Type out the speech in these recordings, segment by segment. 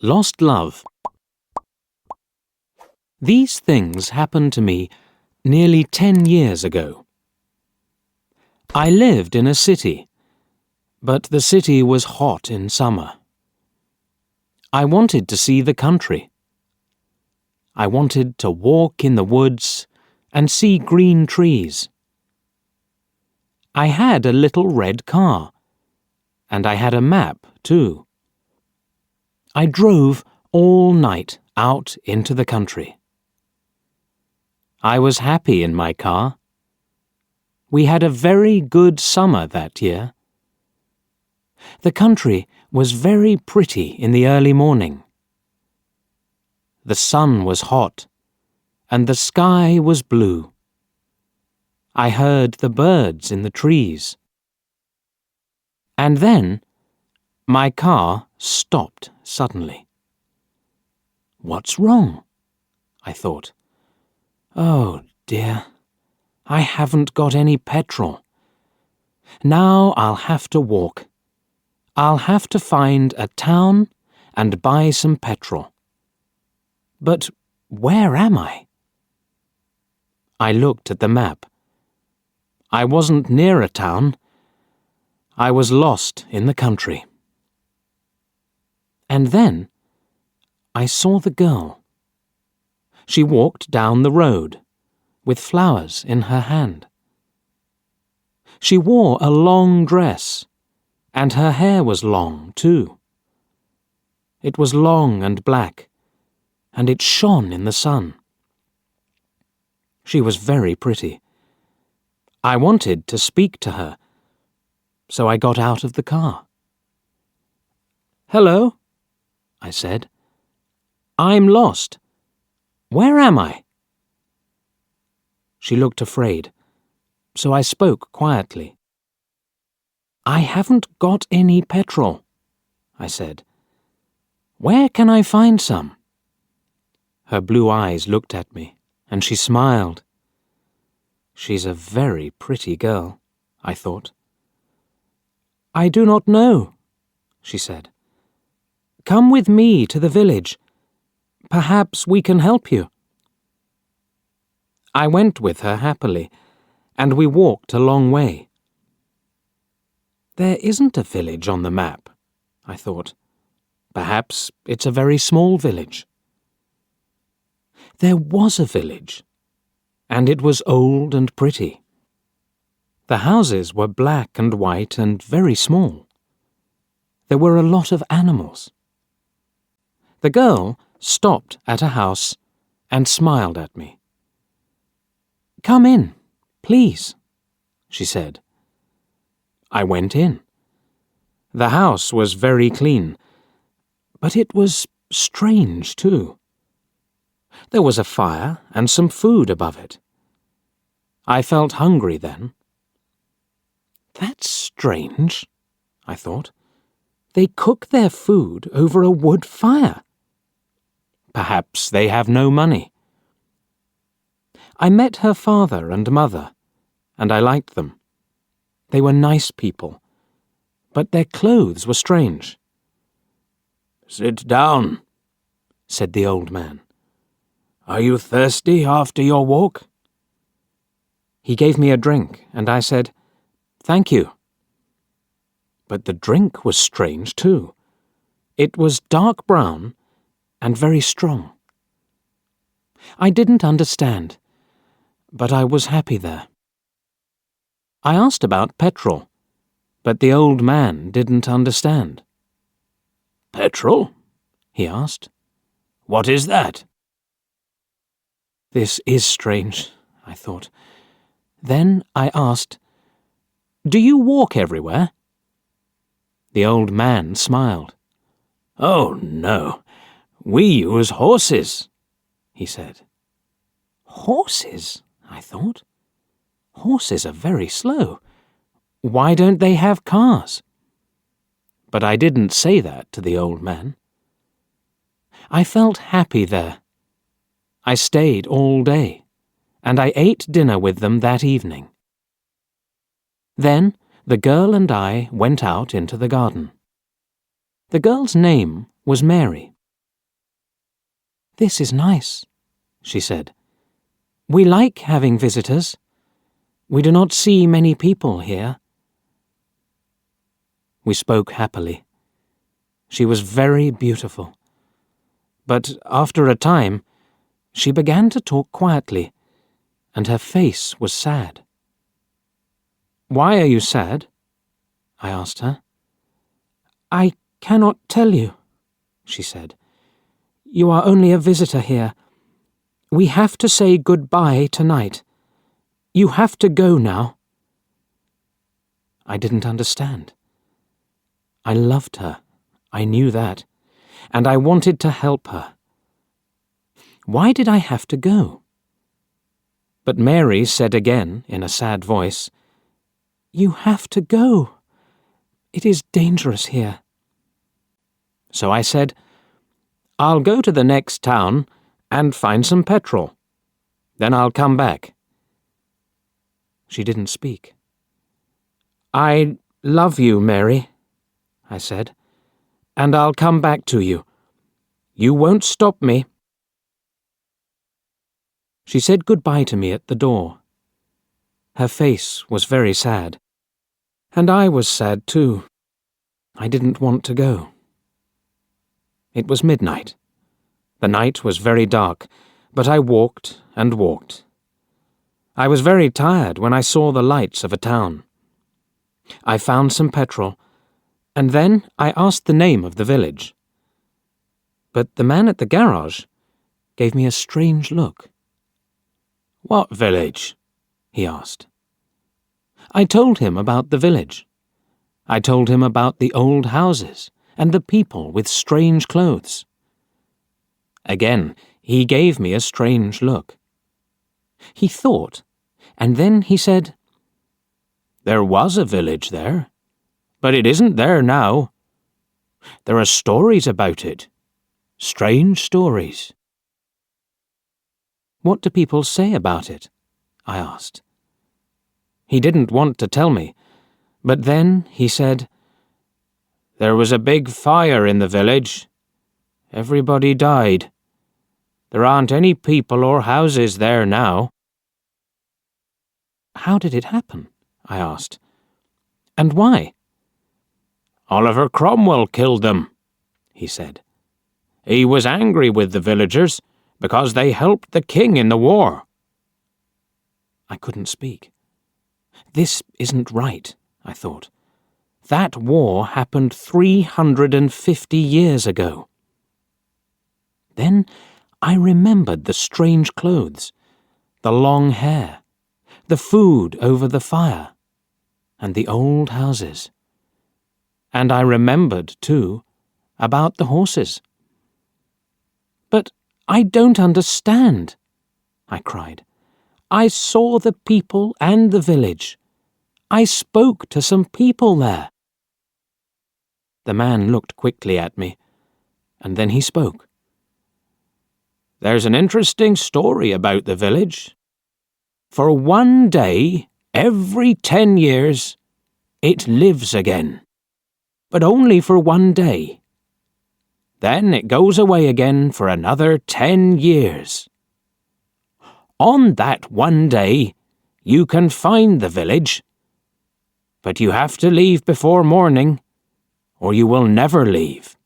Lost love. These things happened to me nearly 10 years ago. I lived in a city, but the city was hot in summer. I wanted to see the country. I wanted to walk in the woods and see green trees. I had a little red car, and I had a map too. I drove all night out into the country. I was happy in my car. We had a very good summer that year. The country was very pretty in the early morning. The sun was hot, and the sky was blue. I heard the birds in the trees. And then, my car stopped suddenly. What's wrong? I thought. Oh dear, I haven't got any petrol. Now I'll have to walk. I'll have to find a town and buy some petrol. But where am I? I looked at the map. I wasn't near a town. I was lost in the country. And then I saw the girl. She walked down the road with flowers in her hand. She wore a long dress, and her hair was long too. It was long and black, and it shone in the sun. She was very pretty. I wanted to speak to her, so I got out of the car. "Hello," I said. "I'm lost. Where am I?" She looked afraid, so I spoke quietly. "I haven't got any petrol," I said. "Where can I find some?" Her blue eyes looked at me, and she smiled. She's a very pretty girl, I thought. "I do not know," she said. "Come with me to the village. Perhaps we can help you." I went with her happily, and we walked a long way. There isn't a village on the map, I thought. Perhaps it's a very small village. There was a village, and it was old and pretty. The houses were black and white and very small. There were a lot of animals. The girl stopped at a house and smiled at me. "Come in, please," she said. I went in. The house was very clean, but it was strange too. There was a fire and some food above it. I felt hungry then. That's strange, I thought. They cook their food over a wood fire. Perhaps they have no money. I met her father and mother, and I liked them. They were nice people, but their clothes were strange. "Sit down," said the old man. "Are you thirsty after your walk?" He gave me a drink, and I said, "Thank you." But the drink was strange too. It was dark brown and very strong. I didn't understand, but I was happy there. I asked about petrol, but the old man didn't understand. "Petrol?" he asked. "What is that?" This is strange, I thought. Then I asked, "Do you walk everywhere?" The old man smiled. "Oh, no, we use horses," he said. Horses, I thought. Horses are very slow. Why don't they have cars? But I didn't say that to the old man. I felt happy there. I stayed all day, and I ate dinner with them that evening. Then the girl and I went out into the garden. The girl's name was Mary. "This is nice," she said. "We like having visitors. We do not see many people here." We spoke happily. She was very beautiful. But after a time, she began to talk quietly, and her face was sad. "Why are you sad?" I asked her. "I cannot tell you," she said. "You are only a visitor here. We have to say goodbye tonight. You have to go now." I didn't understand. I loved her, I knew that, and I wanted to help her. Why did I have to go? But Mary said again, in a sad voice, "You have to go. It is dangerous here." So I said, "I'll go to the next town and find some petrol. Then I'll come back." She didn't speak. "I love you, Mary," I said, "and I'll come back to you. You won't stop me." She said goodbye to me at the door. Her face was very sad, and I was sad too. I didn't want to go. It was midnight. The night was very dark, but I walked and walked. I was very tired when I saw the lights of a town. I found some petrol, and then I asked the name of the village. But the man at the garage gave me a strange look. "What village?" he asked. I told him about the village. I told him about the old houses and the people with strange clothes. Again, he gave me a strange look. He thought, and then he said, "There was a village there, but it isn't there now. There are stories about it. Strange stories." "What do people say about it?" I asked. He didn't want to tell me, but then he said, "There was a big fire in the village. Everybody died. There aren't any people or houses there now." "How did it happen?" I asked. "And why?" "Oliver Cromwell killed them," he said. "He was angry with the villagers because they helped the king in the war." I couldn't speak. This isn't right, I thought. That war happened 350 years ago. Then I remembered the strange clothes, the long hair, the food over the fire, and the old houses. And I remembered, too, about the horses. "But I don't understand," I cried. "I saw the people and the village. I spoke to some people there." The man looked quickly at me, and then he spoke. "There's an interesting story about the village. For one day, every 10 years, it lives again. But only for one day. Then it goes away again for another 10 years. On that one day, you can find the village, but you have to leave before morning, or you will never leave."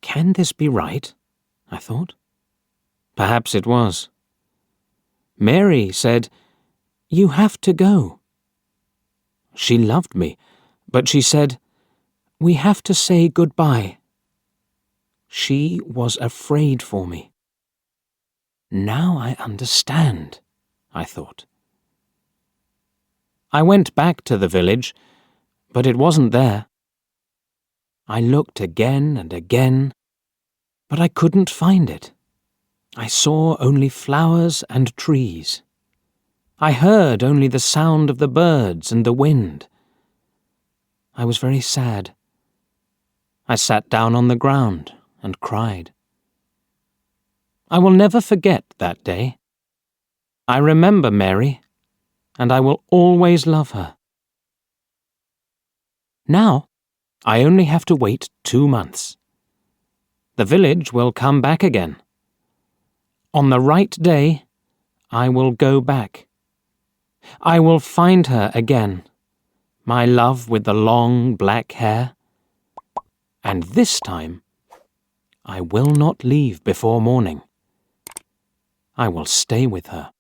Can this be right? I thought. Perhaps it was. Mary said, "You have to go." She loved me, but she said, "We have to say goodbye." She was afraid for me. Now I understand, I thought. I went back to the village, but it wasn't there. I looked again and again, but I couldn't find it. I saw only flowers and trees. I heard only the sound of the birds and the wind. I was very sad. I sat down on the ground and cried. I will never forget that day. I remember Mary, and I will always love her. Now, I only have to wait 2 months. The village will come back again, On the right day, I will go back. I will find her again, my love with the long black hair. And this time, I will not leave before morning. I will stay with her.